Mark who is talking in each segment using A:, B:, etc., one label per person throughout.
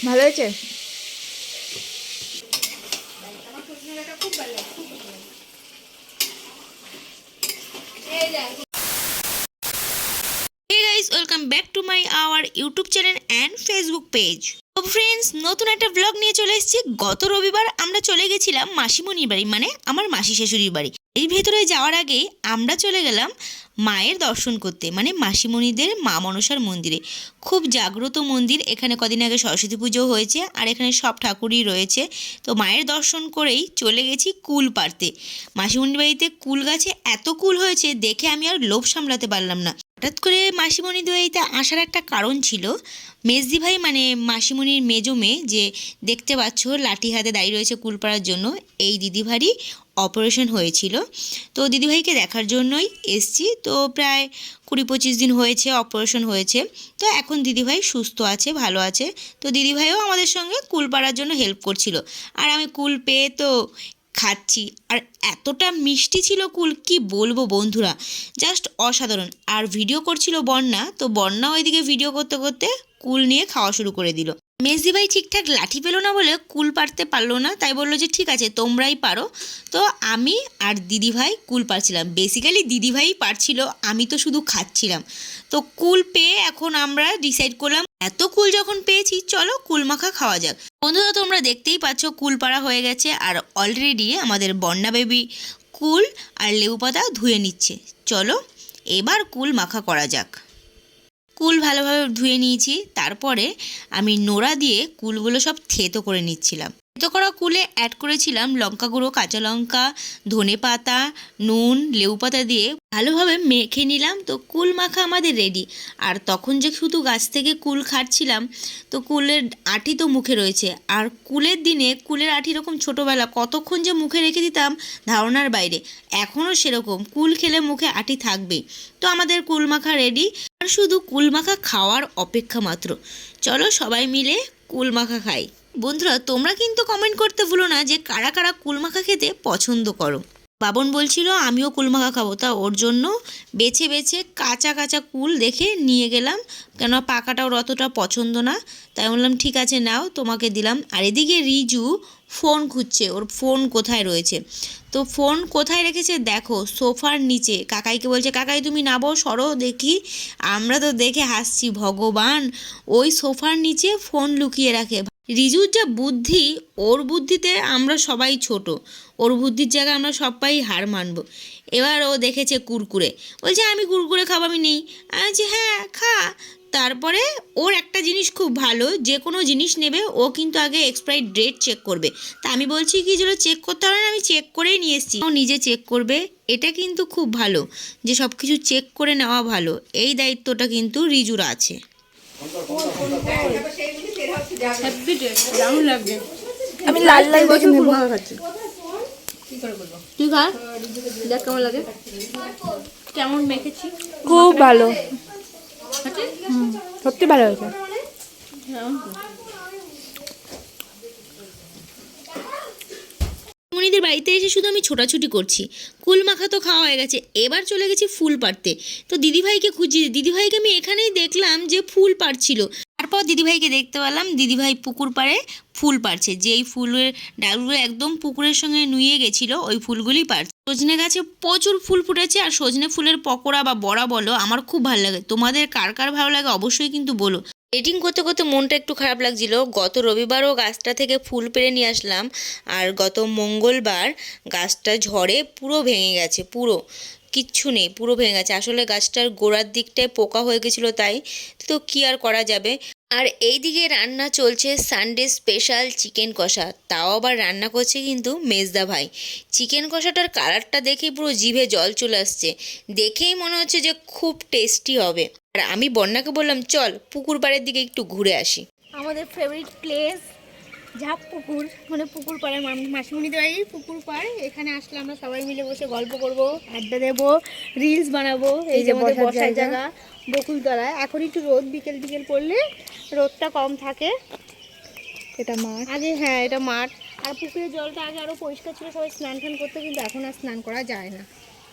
A: ভালো হয়েছে।
B: Hey guys, welcome back to our YouTube channel and Facebook page. তো friends, নতুন একটা ব্লগ নিয়ে চলে এসেছি। গত রবিবার আমরা চলে গেছিলাম মাসিমণির বাড়ি, মানে আমার মাসি শাশুড়ির বাড়ি। এর ভেতরে যাওয়ার আগে আমরা চলে গেলাম মায়ের দর্শন করতে, মানে মাসিমণিদের মা মনসার মন্দিরে। খুব জাগ্রত মন্দির। এখানে কদিন আগে সরস্বতী পুজো হয়েছে আর এখানে সব ঠাকুরই রয়েছে। তো মায়ের দর্শন করেই চলে গেছি কুল পাড়তে। মাসিমণির বাড়িতে কুল গাছে এত কুল হয়েছে দেখে আমি আর লোভ সামলাতে পারলাম না। হঠাৎ করে মাসিমণিদের বাড়িতে আসার একটা কারণ ছিল। মেজদি ভাই, মানে মাসিমণির মেজো মেয়ে, যে দেখতে পাচ্ছ লাঠি হাতে দাঁড়িয়ে রয়েছে কুল পাড়ার জন্য, এই দিদিভারই অপারেশন হয়েছিল। তো দিদিভাইকে দেখার জন্যই এসছি। তো প্রায় 20-25 দিন হয়েছে অপারেশন হয়েছে। তো এখন দিদিভাই সুস্থ আছে, ভালো আছে। তো দিদিভাইও আমাদের সঙ্গে কুল পাড়ার জন্য হেল্প করছিল। আর আমি কুল পেয়ে তো খাচ্ছি। আর এতটা মিষ্টি ছিল কুল, কি বলবো বন্ধুরা, জাস্ট অসাধারণ। আর ভিডিও করছিল বন্যা, তো বন্যা ওইদিকে ভিডিও করতে করতে কুল নিয়ে খাওয়া শুরু করে দিল। মেজদি ভাই ঠিকঠাক লাঠি পেলো না বলে কুল পারতে পারলো না, তাই বললো যে ঠিক আছে তোমরাই পারো। তো আমি আর দিদিভাই কুল পারছিলাম। বেসিক্যালি দিদিভাই পারছিল, আমি তো শুধু খাচ্ছিলাম। তো কুল পেয়ে এখন আমরা ডিসাইড করলাম, এত কুল যখন পেয়েছি চলো কুল মাখা খাওয়া যাক। বন্ধুরা, তোমরা দেখতেই পাচ্ছ কুল পাড়া হয়ে গেছে আর অলরেডি আমাদের বন্যা বেবি কুল আর লেবু পাতা ধুয়ে নিচ্ছে। চলো এবার কুল মাখা করা যাক। কুল ভালোভাবে ধুয়ে নিয়েছি, তারপরে আমি নোড়া দিয়ে কুলগুলো সব থেতো করে নিচ্ছিলাম। থেতো করা কুলে অ্যাড করেছিলাম লঙ্কা গুঁড়ো, কাঁচা লঙ্কা, ধনে পাতা, নুন, লেবু পাতা দিয়ে ভালোভাবে মেখে নিলাম। তো কুল মাখা আমাদের রেডি। আর তখন যে শুধু গাছ থেকে কুল খাচ্ছিলাম, তো কুলের আঁটি তো মুখে রয়েছে। আর কুলের দিনে কুলের আঁটি এরকম ছোটোবেলা কতক্ষণ যে মুখে রেখে দিতাম ধারণার বাইরে। এখনও সেরকম, কুল খেলে মুখে আঁটি থাকবেই। তো আমাদের কুল মাখা রেডি, আর শুধু কুল মাখা খাওয়ার অপেক্ষা মাত্র। চলো সবাই মিলে কুল মাখা খাই। বন্ধুরা, তোমরা কিন্তু কমেন্ট করতে ভুলো না যে কারা কারা কুল মাখা খেতে পছন্দ করো। বাবন বলছিল আমিও কুল মাখা খাবো, তা ওর জন্য বেছে বেছে কাঁচা কাঁচা কুল দেখে নিয়ে গেলাম, কেন পাকাটা ওর অতটা পছন্দ না। তাই বললাম ঠিক আছে নাও, তোমাকে দিলাম। আর এদিকে রিজু ফোন খুঁজছে, ওর ফোন কোথায় রয়েছে। তো ফোন কোথায় রেখেছে দেখো, সোফার নিচে। কাকাইকে বলছে কাকাই তুমি নাবো, সরো দেখি। আমরা তো দেখে হাসছি, ভগবান ওই সোফার নিচে ফোন লুকিয়ে রাখে। রিজুর যা বুদ্ধি, ওর বুদ্ধিতে আমরা সবাই ছোট, ওর বুদ্ধির জায়গায় আমরা সবাই হার মানব। এবার ও দেখেছে কুরকুরে, বলছে আমি কুরকুরে খাবো, আমি নেই। আচ্ছা হ্যাঁ খা। তারপরে ওর একটা জিনিস খুব ভালো, যে কোনো জিনিস নেবে ও কিন্তু আগে এক্সপায়ারি ডেট চেক করবে। তা আমি বলছি কি যেন চেক করতে হবে না, আমি চেক করেই নিয়ে এসেছি। ও নিজে চেক করবে, এটা কিন্তু খুব ভালো যে সব কিছু চেক করে নেওয়া ভালো। এই দায়িত্বটা কিন্তু রিজুর আছে।
A: আমি লাল লাল দেখে নেব।
C: খাচ্ছি তুই খা, দেখ কেমন লাগে, কেমন মেখেছি।
A: খুব ভালো, সত্যি ভালো হয়েছে।
B: মনিদের বাড়িতে এসে শুধু আমি ছোটাছুটি করছি। কুল মাখা তো খাওয়া হয়ে গেছে, এবার চলে গেছি ফুল পাড়তে। তো দিদিভাইকে খুঁজি, দিদিভাইকে আমি এখানেই দেখলাম যে ফুল পাড়ছিল। তারপর দিদিভাইকে দেখতে পেলাম, দিদিভাই পুকুর পাড়ে ফুল পাড়ছে। যেই ফুলের ডালগুলো একদম পুকুরের সঙ্গে নুয়ে গেছিলো ওই ফুলগুলি পাড়ছে। সজনে গাছে প্রচুর ফুল ফুটেছে, আর সজনে ফুলের পকোড়া বা বড়া বলো আমার খুব ভালো লাগে। তোমাদের কার কার ভালো লাগে অবশ্যই কিন্তু বলো। এডিটিং করতে করতে মনটা একটু খারাপ লাগছিল। গত রবিবারও গাছটা থেকে ফুল পেড়ে নিয়ে আসলাম, আর গত মঙ্গলবার গাছটা ঝড়ে পুরো ভেঙে গেছে, পুরো কিচ্ছু নেই, পুরো ভেঙে গেছে। আসলে গাছটার গোড়ার দিকটায় পোকা হয়ে গেছিলো, তাই তো কি আর করা যাবে। আর এই দিকে রান্না চলছে সানডে স্পেশাল চিকেন কষা, তাও আবার রান্না করছে কিন্তু মেজদা ভাই। চিকেন কষাটার কালারটা দেখে পুরো জিভে জল চলে আসছে, দেখেই মনে হচ্ছে যে খুব টেস্টি হবে। আর আমি বন্যাকে বললাম চল পুকুর পাড়ের দিকে একটু ঘুরে আসি।
C: আমাদের ফেভারিট প্লেস ঝাপ পুকুর, মানে পুকুর পাড়ে, মাসিমণিদের বাড়ি পুকুর পাড়। এখানে আসলে আমরা সবাই মিলে বসে গল্প করব, আড্ডা দেবো, রিলস বানাবো। এই যে আমাদের বসার জায়গা বকুলতলায়। এখন একটু রোদ, বিকেল বিকেল পড়লে রোদটা কম থাকে।
A: এটা মাঠ
C: আগে, হ্যাঁ এটা মাঠ। আর পুকুরের জলটা আগে আরও পরিষ্কার ছিল, সবাই স্নান টান করতো, কিন্তু এখন আর স্নান করা যায় না।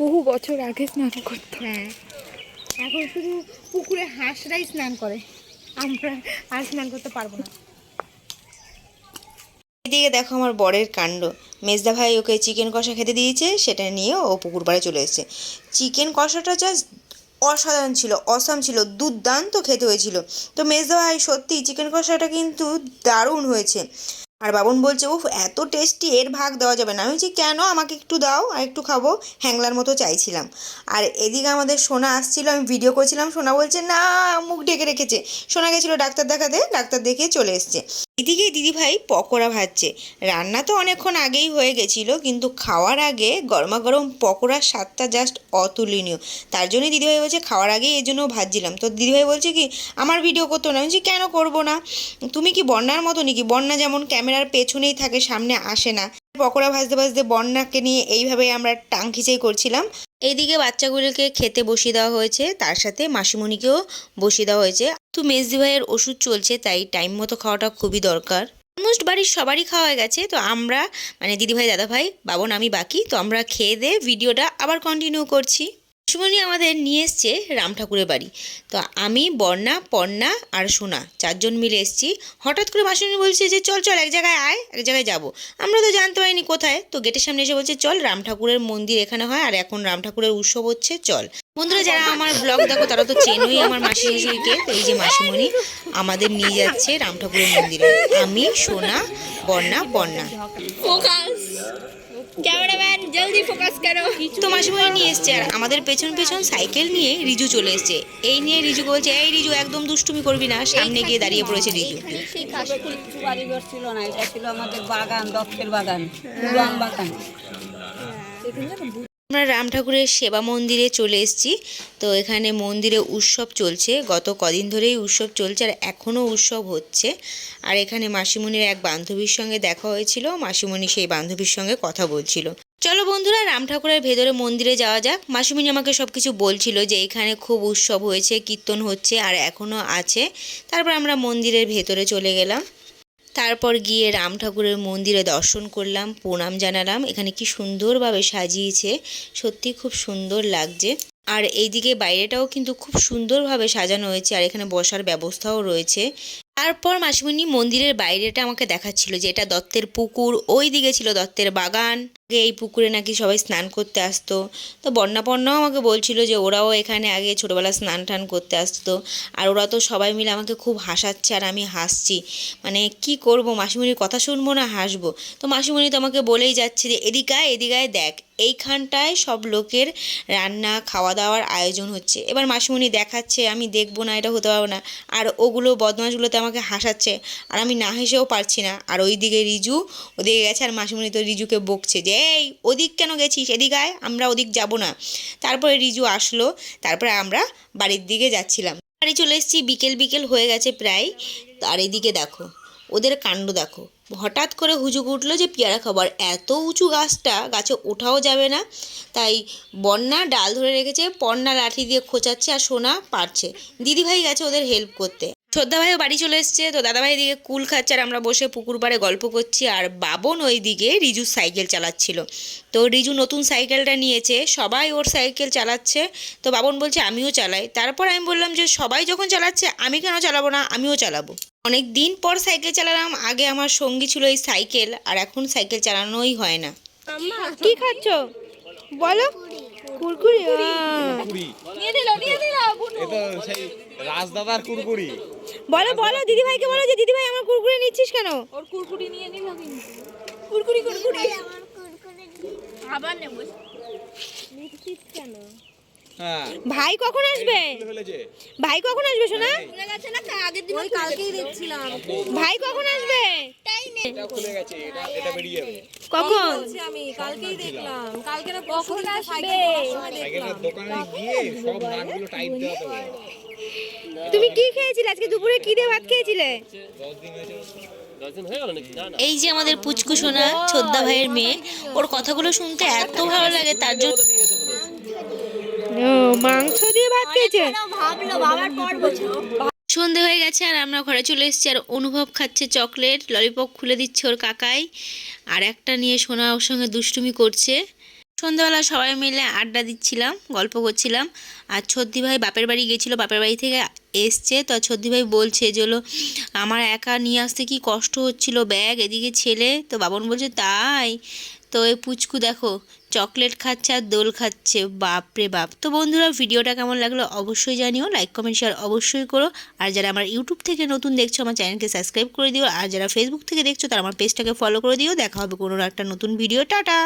A: বহু বছর আগে স্নান করতো।
C: হ্যাঁ, এখন শুধু পুকুরে হাঁসরাই স্নান করে, আমরা আর স্নান করতে পারবো না।
B: এদিকে দেখো আমার বরের কাণ্ড। মেজদা ভাই ওকে চিকেন কষা খেতে দিয়েছে, সেটা নিয়ে ও পুকুর পাড়ে চলে এসেছে। চিকেন কষাটা জাস্ট অসাধারণ ছিল, অসাম ছিল, দুর্দান্ত খেতে হয়েছিল। তো মেজদা ভাই সত্যি চিকেন কষাটা কিন্তু দারুণ হয়েছে। আর বাবন বলছে উফ এত টেস্টি, এর ভাগ দেওয়া যাবে না। আমি বলছি কেন, আমাকে একটু দাও, আর একটু খাবো, হ্যাংলার মতো চাইছিলাম। আর এদিকে আমাদের সোনা আসছিল, আমি ভিডিও করছিলাম, সোনা বলছে না মুখ ঢেকে রেখেছে। সোনা গেছিলো ডাক্তার দেখাতে, ডাক্তার দেখে চলে এসছে। এদিকে দিদিভাই পকোড়া ভাজছে। রান্না তো অনেকক্ষণ আগেই হয়ে গেছিলো, কিন্তু খাওয়ার আগে গরমা গরম পকোড়ার স্বাদটা জাস্ট অতুলনীয়। তার জন্যই দিদিভাই বলছে খাওয়ার আগেই এই জন্য ভাজছিলাম। তো দিদিভাই বলছে কি আমার ভিডিও করতো না। আমি বলছি কেন করবো না, তুমি কি বন্যার মতো নাকি? বন্যা যেমন ক্যামেরার পেছনেই থাকে, সামনে আসে না। পকোড়া ভাজতে ভাজতে বন্যাকে নিয়ে এইভাবেই আমরা টাং খিচাই করছিলাম। এইদিকে বাচ্চাগুলোকে খেতে বসিয়ে দেওয়া হয়েছে, তার সাথে মাসিমণিকেও বসিয়ে দেওয়া হয়েছে। তো মেজদি ভাইয়ের ওষুধ চলছে, তাই টাইম মতো খাওয়াটা খুবই দরকার। অলমোস্ট বাড়ির সবারই খাওয়া হয়ে গেছে। তো আমরা মানে দিদিভাই, দাদাভাই, বাবন, আমি বাকি। তো আমরা খেয়ে দিয়ে ভিডিওটা আবার কন্টিনিউ করছি। মাসিমণি আমাদের নিয়ে এসছে রাম ঠাকুরের বাড়ি। তো আমি, বর্ণা, পর্ণা আর সোনা 4 জন মিলে এসেছি। হঠাৎ করে মাসিমণি বলছে যে চল চল এক জায়গায় আয়, এক জায়গায় যাবো। আমরা তো জানতে পারিনি কোথায়। তো গেটের সামনে এসে বলছে চল, রাম ঠাকুরের মন্দির এখানে হয়, আর এখন রাম ঠাকুরের উৎসব হচ্ছে, চল। বন্ধুরা যারা আমার ব্লগ দেখো তারা তো চেনই আমার মাসি শাশুড়িকে। তো এই যে মাসিমণি আমাদের নিয়ে যাচ্ছে রাম ঠাকুরের মন্দিরে। আমি, সোনা, বর্ণা, পর্ণা।
C: ক্যামেরাম্যান জলদি ফোকাস করো।
B: তো মাসিমণি নিয়ে এসছে, আর আমাদের পেছন পেছন সাইকেল নিয়ে রিজু চলে এসছে। এই নিয়ে রিজু বলছে এই রিজু একদম দুষ্টুমি করবি না। সামনে গিয়ে দাঁড়িয়ে পড়েছে রিজু।
D: কিছু বাড়িঘর ছিল না, এটা ছিল আমাদের বাগান, দক্ষের বাগান, আম বাগান।
B: আমরা রাম ঠাকুরের সেবা মন্দিরে চলে এসেছি। তো এখানে মন্দিরে উৎসব চলছে, গত কদিন ধরেই উৎসব চলছে, আর এখনও উৎসব হচ্ছে। আর এখানে মাসিমণির এক বান্ধবীর সঙ্গে দেখা হয়েছিল, মাসিমণি সেই বান্ধবীর সঙ্গে কথা বলছিল। চলো বন্ধুরা রাম ঠাকুরের ভেতরে মন্দিরে যাওয়া যাক। মাসিমণি আমাকে সব কিছু বলছিল যে এখানে খুব উৎসব হয়েছে, কীর্তন হচ্ছে, আর এখনও আছে। তারপর আমরা মন্দিরের ভেতরে চলে গেলাম। তারপর গিয়ে রাম ঠাকুরের মন্দিরে দর্শন করলাম, প্রণাম জানালাম। এখানে কি সুন্দরভাবে সাজিয়েছে, সত্যি খুব সুন্দর লাগছে। আর এইদিকে বাইরেটাও কিন্তু খুব সুন্দরভাবে সাজানো হয়েছে, আর এখানে বসার ব্যবস্থাও রয়েছে। তারপর মাসিমণি মন্দিরের বাইরেটা আমাকে দেখাচ্ছিল যে এটা দত্তের পুকুর, ওই দিকে ছিল দত্তের বাগান। এই পুকুরে নাকি সবাই স্নান করতে আসতো। তো বন্যাপর্ণাও আমাকে বলছিল যে ওরাও এখানে আগে ছোটোবেলা স্নান টান করতে আসতো। আর ওরা তো সবাই মিলে আমাকে খুব হাসাচ্ছে, আর আমি হাসছি। মানে কি করব, মাসিমণির কথা শুনবো না হাসবো? তো মাসিমণি তো আমাকে বলেই যাচ্ছে যে এদিকায় এদিকায় দেখ, এইখানটায় সব লোকের রান্না খাওয়া দাওয়ার আয়োজন হচ্ছে। এবার মাসিমণি দেখাচ্ছে, আমি দেখবো না, এটা হতে পারবে না। আর ওগুলো বদমাশগুলোতে আমাকে হাসাচ্ছে, আর আমি না হেসেও পারছি না। আর ওইদিকে রিজু ওদিকে গেছে, আর মাসিমণি তো রিজুকে বকছে যে এই ওদিক কেন গেছিস, এদিক আয়, আমরা ওদিক যাব না। তারপরে রিজু আসলো, তারপরে আমরা বাড়ির দিকে যাচ্ছিলাম। বাড়ি চলে এসেছি, বিকেল বিকেল হয়ে গেছে প্রায়। আর এদিকে দেখো ওদের কাণ্ড দেখো। হঠাৎ করে হুজুক উঠলো যে পেয়ারা খাবার, এত উঁচু গাছটা, গাছে ওঠাও যাবে না। তাই বন্যা ডাল ধরে রেখেছে, পর্ণা লাঠি দিয়ে খোঁচাচ্ছে, আর সোনা পারছে। দিদিভাই গেছে ওদের হেল্প করতে। শ্রদ্ধাভাইও বাড়ি চলে এসছে। তো দাদাভাই দিকে কুল খাচ্ছে, আর আমরা বসে পুকুর পাড়ে গল্প করছি। আর বাবন ওই দিকে রিজু সাইকেল চালাচ্ছিল। তো রিজু নতুন সাইকেলটা নিয়েছে, সবাই ওর সাইকেল চালাচ্ছে। তো বাবন বলছে আমিও চালাই। তারপর আমি বললাম যে সবাই যখন চালাচ্ছে আমি কেন চালাবো না, আমিও চালাবো। অনেক দিন পর সাইকেল চালালাম। আগে আমার সঙ্গী ছিল এই সাইকেল, আর এখন সাইকেল চালানোই হয় না।
A: কি খাচ্ছ বলো? কুরকুরি।
C: নিয়ে দিল
E: এটা সেই রাজদাদার কুরকুরি।
A: বলো বলো দিদিভাইকে বলো যে দিদিভাই আমার কুরকুরি নিচ্ছিস কেন?
C: ওর কুরকুরি নিয়ে নিল কিন্তু কুরকুরি আবার নেব নিচ্ছিস কেন?
E: হ্যাঁ
A: ভাই কখন আসবে?
E: ফেলেছে
A: ভাই কখন আসবে সোনা?
C: ভুলে গেছে না, আগের দিন কালকেই দেখছিলাম।
A: ভাই কখন আসবে?
E: এটা খুলে গেছে, এটা বেরিয়ে যাবে।
A: কখন?
D: আমি কালকেই দেখলাম, কালকে না
C: কখন আসবে?
E: সাইকেলের দোকানে গিয়ে সব নাটগুলো টাইট দেওয়া হবে।
A: তুমি কি খেয়েছিলে আজকে দুপুরে? কি দিয়ে ভাত খেয়েছিলে?
E: 10 দিন হয়েছে।
B: এই যে আমাদের পুচকু সোনা, ছোদ্দা ভাইয়ের মেয়ে, ওর কথাগুলো শুনতে এত ভালো লাগে, তার জন্য
A: মাংস দিয়ে ভাত খেয়েছে।
C: ভাবলো বাবার পর বছর
B: সন্ধে হয়ে গেছে, আর আমরা ঘরে চলে এসেছি। আর অনুভব খাচ্ছে চকলেট, ললিপপ খুলে দিচ্ছে ওর কাকাই, আর একটা নিয়ে সোনা ওর সঙ্গে দুষ্টুমি করছে। সন্ধ্যাবেলা সবাই মিলে আড্ডা দিচ্ছিলাম, গল্প করছিলাম। আর ছদ্দি ভাই বাপের বাড়ি গেছিলো, বাপের বাড়ি থেকে এসছে। তো ছদ্দি ভাই বলছে যে হলো আমার একা নিয়ে আসতে কি কষ্ট হচ্ছিল ব্যাগ, এদিকে ছেলে। তো বাবন বলছে তাই। তো এই পুচকু দেখো চকলেট খাচ্ছে আর দোল খাচ্ছে, বাপরে বাপ। তো বন্ধুরা ভিডিওটা কেমন লাগলো অবশ্যই জানিও, লাইক কমেন্ট শেয়ার অবশ্যই করো। আর যারা আমার ইউটিউব থেকে নতুন দেখছো আমার চ্যানেলকে সাবস্ক্রাইব করে দিও, আর যারা ফেসবুক থেকে দেখছো তারা আমার পেজটাকে ফলো করে দিও। দেখা হবে কোনো একটা নতুন ভিডিও, টাটা।